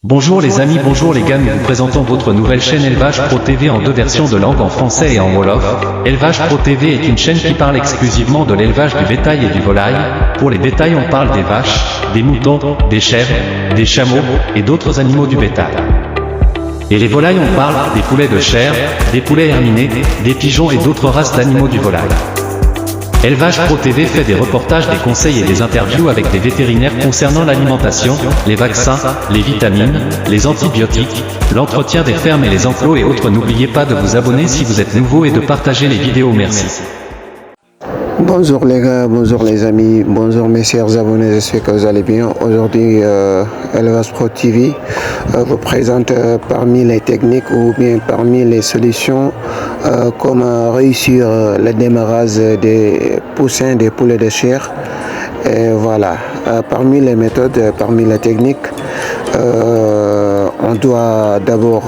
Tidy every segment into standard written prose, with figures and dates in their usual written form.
Bonjour les amis, bonjour les gars, nous vous présentons votre nouvelle chaîne Élevage Pro TV en deux versions de langue en français et en wolof. Élevage Pro TV est une chaîne qui parle exclusivement de l'élevage du bétail et du volaille. Pour les bétails on parle des vaches, des moutons, des chèvres, des chameaux et d'autres animaux du bétail. Et les volailles on parle des poulets de chair, des poulets herminés, des pigeons et d'autres races d'animaux du volaille. Élevage Pro TV fait des reportages, des conseils et des interviews avec des vétérinaires concernant l'alimentation, les vaccins, les vitamines, les antibiotiques, l'entretien des fermes et les enclos et autres. N'oubliez pas de vous abonner si vous êtes nouveau et de partager les vidéos. Merci. Bonjour les gars, bonjour les amis, bonjour mes chers abonnés, j'espère que vous allez bien. Aujourd'hui, Élevage Pro TV vous présente parmi les techniques ou bien parmi les solutions comment réussir le démarrage des poussins des poulets de chair. Et voilà, parmi les méthodes, parmi les techniques, on doit d'abord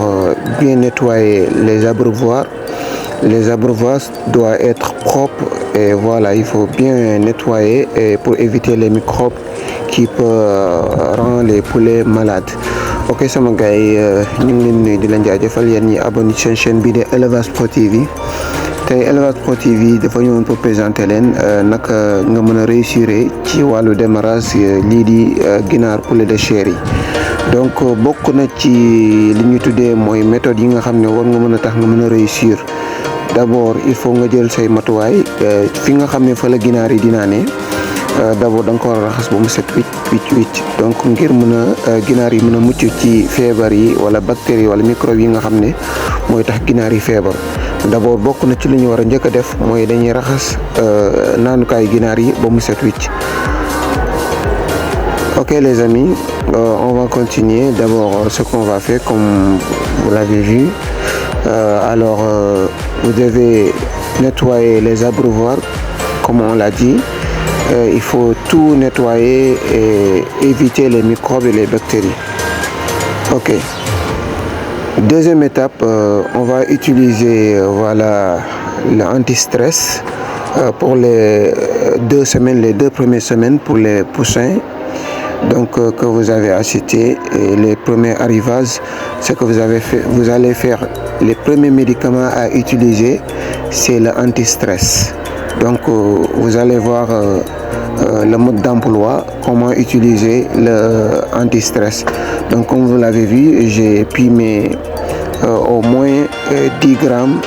bien nettoyer les abreuvoirs. Les abreuvoirs doivent être propres et voilà, il faut bien nettoyer et pour éviter les microbes qui peuvent rendre les poulets malades. Ok sama gars yi ñu ngi leen nuyu di leen jaajëfal yéen ñi abonné ci chaîne bi de Élevage Pro TV. tey Élevage Pro TV dafa ñëwoon pour présenter leen naka nga mën a réussir ci wàllu démarrage lii di ginaar poulet de chair yi. Donc bokk na ci li ñu tuddee mooy méthode yi nga xam ne war nga mën a tax nga mën a réussir. D'abord il faut nga jël say matuwaay fi nga xam ne fa la ginaar yi dinaa ne d'abord da nga ko war a raxas ba mu set wicc donc ngir mën a ginaar yi mën a mucc ci feebar yi wala bactéries wala microbe yi nga xam ne mooy tax ginaar yi feebar. D'abord bokk na ci li ñu war a njëkk a def mooy dañuy raxas naanukaay ginaar yi ba mu set wicc. Ok les amis, on va continuer. D'abord ce qu'on va faire comme vous l'avez vu. Alors vous devez nettoyer les abreuvoirs comme on l'a dit. Il faut tout nettoyer et éviter les microbes et les bactéries. Ok. Deuxième étape, on va utiliser voilà l'anti-stress pour les 2 semaines, les 2 premières semaines pour les poussins. Donc que vous avez acheté et les premiers arrivages, ce que vous allez faire, les premiers médicaments à utiliser, c'est l'anti-stress. Donc vous allez voir le mode d'emploi, comment utiliser l'anti-stress. Donc comme vous l'avez vu, j'ai pimé au moins 10 grammes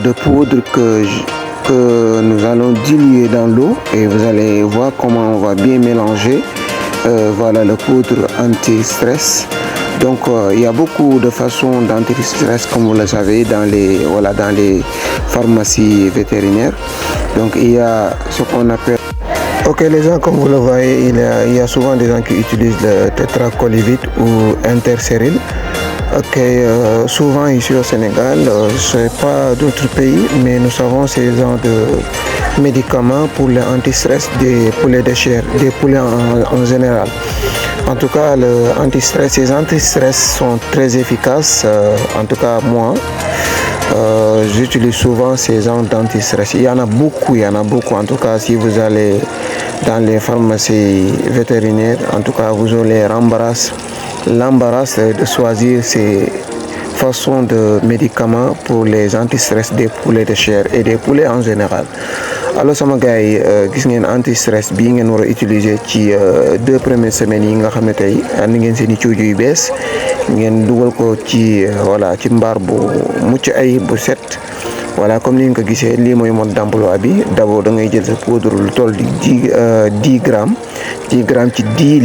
de poudre que nous allons diluer dans l'eau et vous allez voir comment on va bien mélanger. Voilà le poudre anti-stress. Donc il y a beaucoup de façons d'anti-stress comme vous le savez dans les pharmacies vétérinaires. Donc il y a ce qu'on appelle. Ok les gens, comme vous le voyez, il y a souvent des gens qui utilisent le tétracolivite ou intercéril. Ok, souvent ici au Sénégal, c'est pas d'autres pays, mais nous savons ces genres de médicaments pour l'anti-stress des poulets de chair, des poulets en général. En tout cas, ces anti-stress sont très efficaces. En tout cas, moi, j'utilise souvent ces genres d'anti-stress. Il y en a beaucoup. En tout cas, si vous allez dans les pharmacies vétérinaires, en tout cas, vous aurez l'embarras de choisir ces façons de médicaments pour les anti-stress des poulets de chair et des poulets en général. Alors sama gars yi gis ngeen anti-stress bii ngeen war a utiliser ci 2 premières semaines yi nga xam ne tey andi ngeen seen i cuuju yu bees ngeen dugal ko ci voilà ci mbaar bu mucc ay bu set. Voilà comme ni nga ko gisee lii mooy mode d'emploi bi. D'abord da ngay jël sa poudre lu toll di 10 grammes ci 10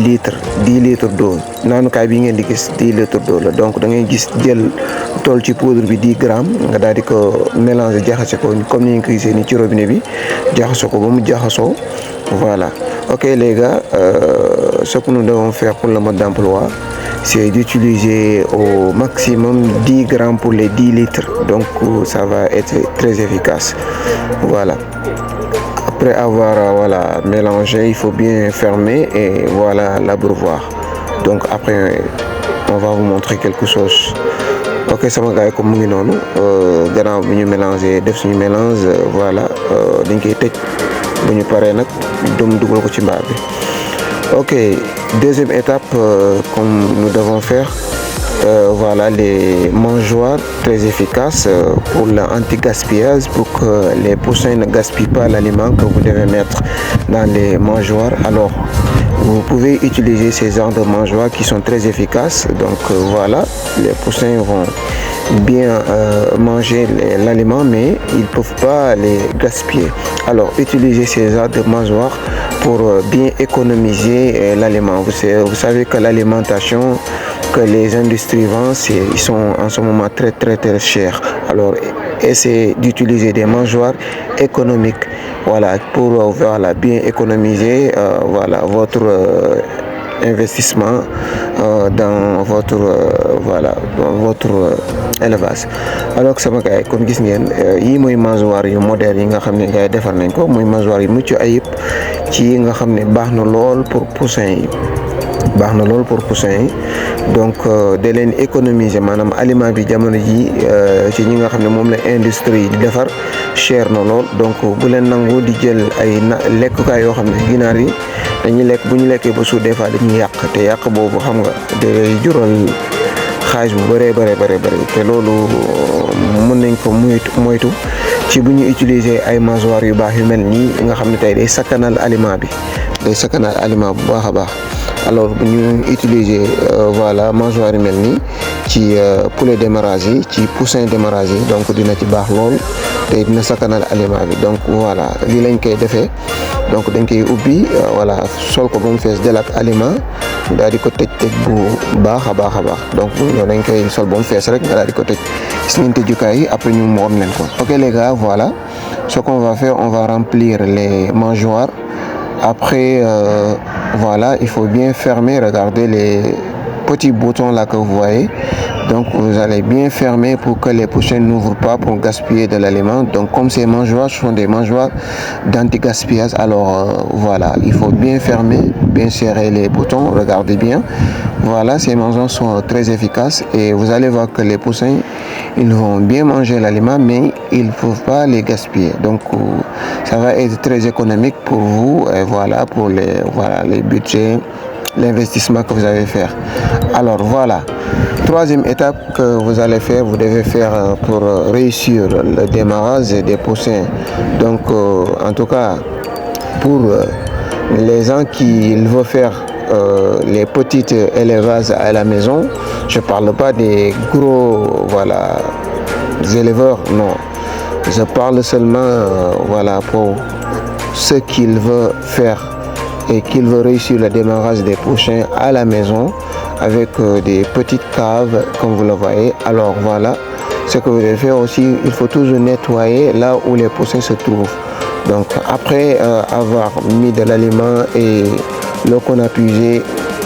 litres d'eau. Naanukaay bi ngeen di gis 10 litres d'eau la. Donc da ngay gis jël toll ci poudre bi 10 grammes nga daal di ko mélanger jaxase ko comme ni nga ko gisee ni ci robinet bi jaxase ko ba mu jaxasoo. Voilà. Ok les gars, ce que nous devons faire pour le mode d'emploi, c'est d'utiliser au maximum 10 grammes pour les 10 litres. Donc ça va être très efficace. Voilà. Après avoir mélangé, il faut bien fermer et voilà l'abreuvoir. Donc après, on va vous montrer quelque chose. Ok sama gars yi comme mu ngi noonu gannaaw bi ñu mélangé def suñu mélange voilà dañ koy tëj bu ñu paree nag dugal ko ci mbaar bi. Ok, deuxième étape comme nous devons faire, voilà les mangeoires très efficaces pour l'anti-gaspillage, pour que les poussins ne gaspillent pas l'aliment que vous devez mettre dans les mangeoires. Alors vous pouvez utiliser ces genres de mangeoires qui sont très efficaces. Donc voilà, les poussins vont bien manger l'aliment, mais ils ne peuvent pas les gaspiller. Alors utilisez ces genres de mangeoires pour bien économiser l'aliment. Vous savez que l'alimentation que les industries vendent, ils sont en ce moment très chers. Alors essayez d'utiliser des mangeoires économiques, voilà, pour voilà, bien économiser voilà, votre investissement dans votre voilà, dans votre élevage. Alors que sama gars yi comme gis ngeen yii mooy mangeoire yu moderne yi nga xam ne gars yi defar nañ ko, muy mangeoire yu mucc ayib ci yi nga xam ne baax na lool pour poussin yi. baax na lool pour poussin yi. Donc da leen économiser maanaam aliment bi jamono ji ci ñi nga xam ne moom la industrie di defar cher na lool. Donc bu leen nangu di jël ay lekkukaay yoo xam ne ginaar yi dañuy lekk, bu ñu lekkee ba suur des fois dañuy yàq, te yàq boobu xam nga day jural xaalis bu bëree bëri te loolu mën nañ ko moytu ci bu ñu utiliser ay mangeoires yu baax yu mel nii nga xam ne tey day sakkanal aliment bi, day sakkanal aliment bu baax a baax. Alors bu ñu utiliser voilà mangeoires yu mel nii ci poulet démarrage yi, ci poussin démarrage yi, donc dina ci baax lool te dina sakkanal aliment bi. Donc voilà lii lañ koy defee, donc dañ koy ubbi voilà sol ko ba mu fees del ak aliment, daal di ko tëj bu baax a baax. Donc ñoo dañ koy sol ba mu fees rek nga daal di ko tëj, gis ngeen tëjukaay yi, après ñu moom leen ko. Ok les gars, voilà ce qu'on va faire, on va remplir les mangeoires. Après voilà, il faut bien fermer, regardez les petits boutons là que vous voyez. Donc vous allez bien fermer pour que les poussins n'ouvrent pas pour gaspiller de l'aliment. Donc comme ces mangeoires sont des mangeoires d'anti-gaspillage, alors voilà, il faut bien fermer, bien serrer les boutons, regardez bien. Voilà, ces mangeoires sont très efficaces et vous allez voir que les poussins, ils vont bien manger l'aliment, mais ils ne peuvent pas les gaspiller. Donc ça va être très économique pour vous et voilà pour les budgets, l'investissement que vous allez faire. Alors voilà, troisième étape que vous allez faire, vous devez faire pour réussir le démarrage des poussins. Donc en tout cas pour les gens qui veulent faire les petites élevages à la maison, je parle pas des gros voilà éleveurs, non, je parle seulement voilà pour ceux qui veulent faire et qu'il veut réussir le démarrage des poussins à la maison avec des petites caves comme vous le voyez. Alors voilà ce que vous devez faire aussi, il faut toujours nettoyer là où les poussins se trouvent. Donc après avoir mis de l'aliment et l'eau qu'on a puisée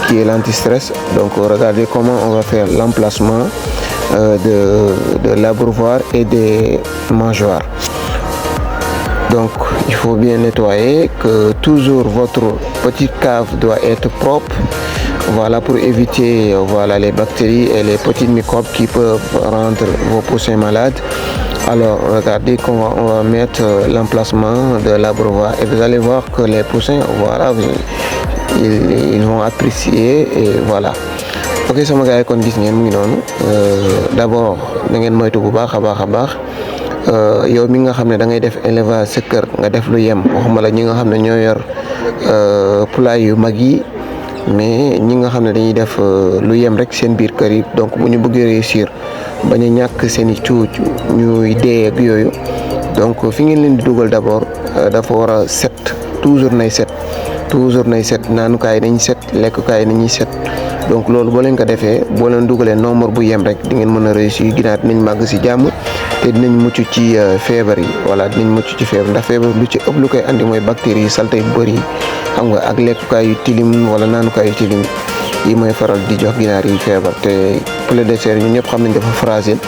qui est l'anti-stress, donc regardez comment on va faire l'emplacement de l'abreuvoir et des mangeoires. Donc il faut bien nettoyer, que toujours votre petite cave doit être propre, voilà, pour éviter voilà les bactéries et les petits microbes qui peuvent rendre vos poussins malades. Alors regardez comment on va mettre l'emplacement de l'abreuvoir et vous allez voir que les poussins, voilà, ils vont apprécier et voilà. Ok sama gars yi kon gis ngeen mu ngi noonu, d'abord da ngeen moytu bu baax a baax. Yow mi nga xam ne da ngay def élevage sa kër nga def lu yem, waxuma la ñi nga xam ne ñoo yor poulailler yu mag yi, mais ñi nga xam ne dañuy def lu yem rek seen biir kër yi. Donc bu ñu bëggee réussir bañ a ñàkk seen i cuuc ñuy dee ak yooyu, donc fi ngeen leen di dugal d'abord dafa war a set, toujours nay set, naanukaay nañ set, lekkukaay nañuy set. Donc loolu boo leen ko defee, boo leen dugalee nombre bu yem rek di ngeen mën a réussir, ginaar dinañ màgg ci jàmm te dinañ mucc ci feebar yi. Voilà, dinañ mucc ci feebar, ndax feebar lu ci ëpp lu koy andi mooy bactéries yi, saleté yu bëri yi, xam nga, ak lekkukaay yu tilim wala naanukaay yu tilim yi mooy faral di jox ginaar yi feebar. Te poulet de chair ñun ñëpp xam nañ dafa fragile,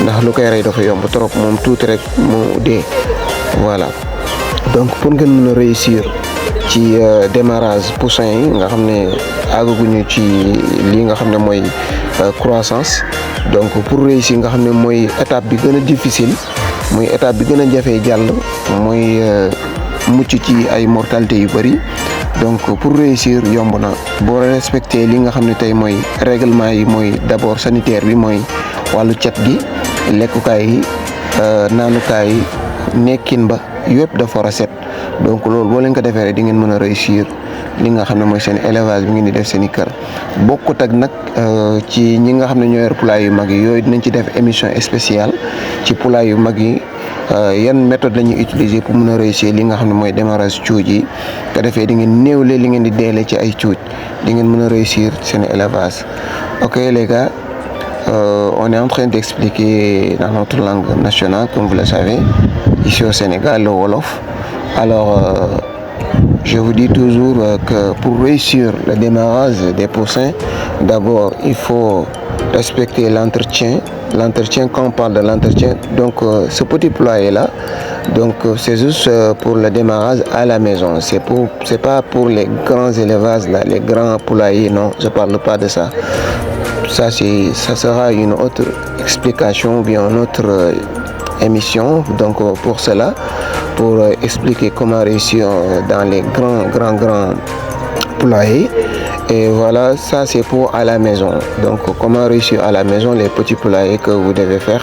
ndax lu koy rey dafa yomb trop, moom tuuti rek mu dee. Voilà, donc pour ngeen mën a réussir ci démarrage poussin yi nga xam ne àggaguñu ci lii nga xam ne mooy croissance, donc pour réussir nga xam ne mooy étape bi gën a difficile, mooy étape bi gën a jafee jàll, mooy mucc ci ay mortalité yu bëri. donc pour réussir yomb na boo respecté li nga xam ne tey mooy règlement yi mooy d'abord sanitaire bi mooy wàllu cet gi lekkukaay yi naanukaay yi nekkin ba yëpp dafa war a set donc loolu boo leen ko defee rek di ngeen mën a réussir li nga xam ne mooy seen élevage bi ngeen di def seen i kër bokkut ak nag ci ñi nga xam ne ñoo yor poulailler yu mag yi yooyu dinañ ci def émission spéciale ci poulailler yu mag yi yan méthode la ñuy utiliser pour mën a réussir li nga xam ne mooy démarrage cuuj yi ko defee di ngeen néewle li ngeen di deele ci ay cuuj di ngeen mën a réussir seen élevage. Ok les gars, on est en train d'expliquer dans notre langue nationale, comme vous le savez, ici au Sénégal, le Wolof. Alors, je vous dis toujours que pour réussir le démarrage des poussins, d'abord, il faut respecter l'entretien. L'entretien, quand on parle de l'entretien, donc ce petit poulailler-là, donc c'est juste pour le démarrage à la maison. C'est pas pour les grands élevages, là, les grands poulaillers, non, je parle pas de ça. Ça sera une autre explication ou bien une autre émission. Donc pour cela, pour expliquer comment réussir dans les grands poulaillers. Et voilà, ça c'est pour à la maison. Donc comment réussir à la maison les petits poulaillers que vous devez faire.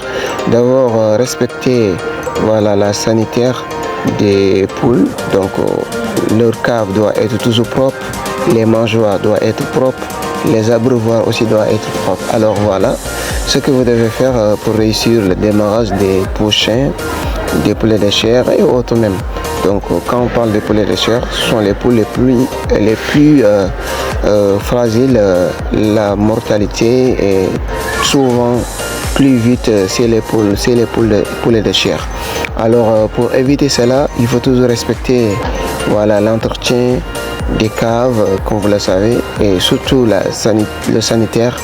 D'abord respecter voilà la sanitaire des poules. Donc leur cave doit être toujours propre, les mangeoires doivent être propres, les abreuvoirs aussi doivent être propres. Alors voilà ce que vous devez faire pour réussir le démarrage des poussins, des poulets de chair et autres même. Donc quand on parle de poulets de chair, ce sont les poules les plus fragiles. La mortalité est souvent plus vite, c'est les poulets de chair. Alors pour éviter cela, il faut toujours respecter voilà l'entretien des caves, comme vous le savez, et surtout le sanitaire.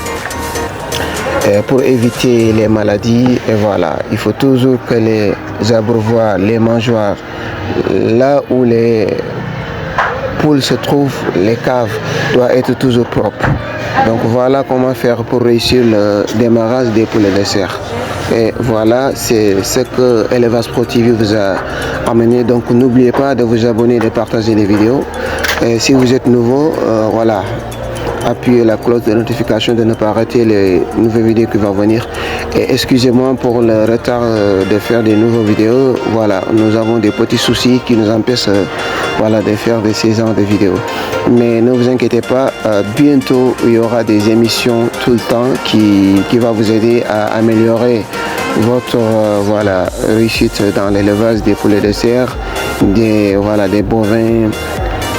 Pour éviter les maladies, et voilà, il faut toujours que les abreuvoirs, les mangeoires, là où les poules se trouvent, les caves doivent être toujours propres. Donc voilà comment faire pour réussir le démarrage des poulets de chair. Et voilà, c'est ce que Élevage Pro TV vous a amené. Donc n'oubliez pas de vous abonner et de partager les vidéos. Et si vous êtes nouveau, voilà, appuyez la cloche de notification de ne pas rater les nouvelles vidéos qui vont venir. Et excusez-moi pour le retard de faire des nouvelles vidéos. Voilà, nous avons des petits soucis qui nous empêchent voilà, de faire des saisons de vidéos. Mais ne vous inquiétez pas, bientôt il y aura des émissions tout le temps qui va vous aider à améliorer votre voilà, réussite dans l'élevage des poulets de serre, des bovins,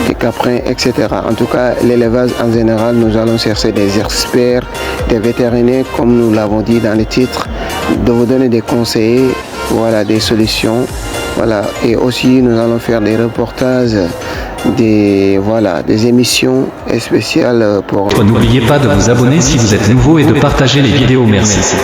des caprins, etc. En tout cas, l'élevage en général, nous allons chercher des experts, des vétérinaires, comme nous l'avons dit dans le titre, de vous donner des conseils, voilà, des solutions. Voilà. Et aussi, nous allons faire des reportages, des émissions spéciales pour... N'oubliez pas de vous abonner si vous êtes nouveau et de partager les vidéos. Merci.